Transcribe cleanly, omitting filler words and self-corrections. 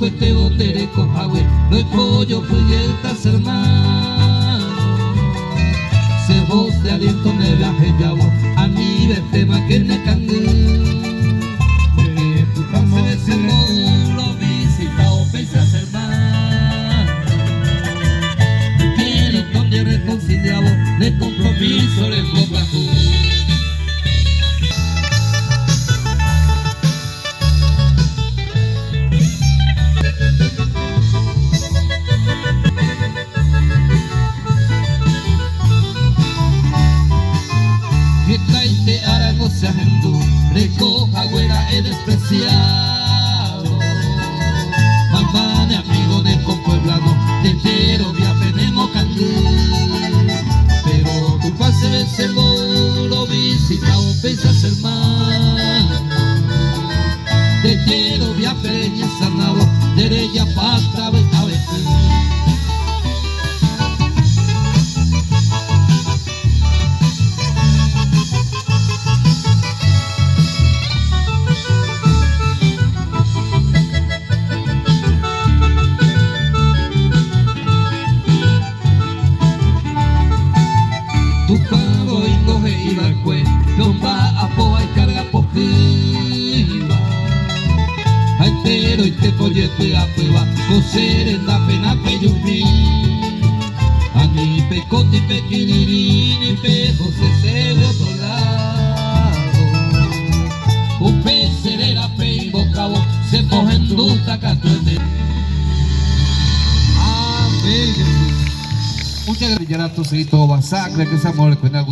cueste botere cojagüe, no hay pollo proyectas hermano. Se voz de aliento me viaje yabo, a mí de tema que me cangue. Tu pase de seguro visitado, pensas hermano. Quiero donde reconciliado, de compromiso le copa tú. No se agendó, recoja güera he despreciado. Mamá de amigo de compueblano, de quiero via tenemos candé. Pero tu pase de seguro visitado, pensas hermano. De quiero via peña sanado, de ella pasta a veces. Tu pago y coge y va al juez, no va a poa y carga por jiba. Ay, pero y te pollete a prueba, coser en la pena que yo vi. A mi pecote y pequinirini, pejo se de otro lado. Un pecerera pe y bocabo, se coge en duda catuete. Amén. Muchas gracias, Yarato, Seguito, Basacre, que se amor con alguna.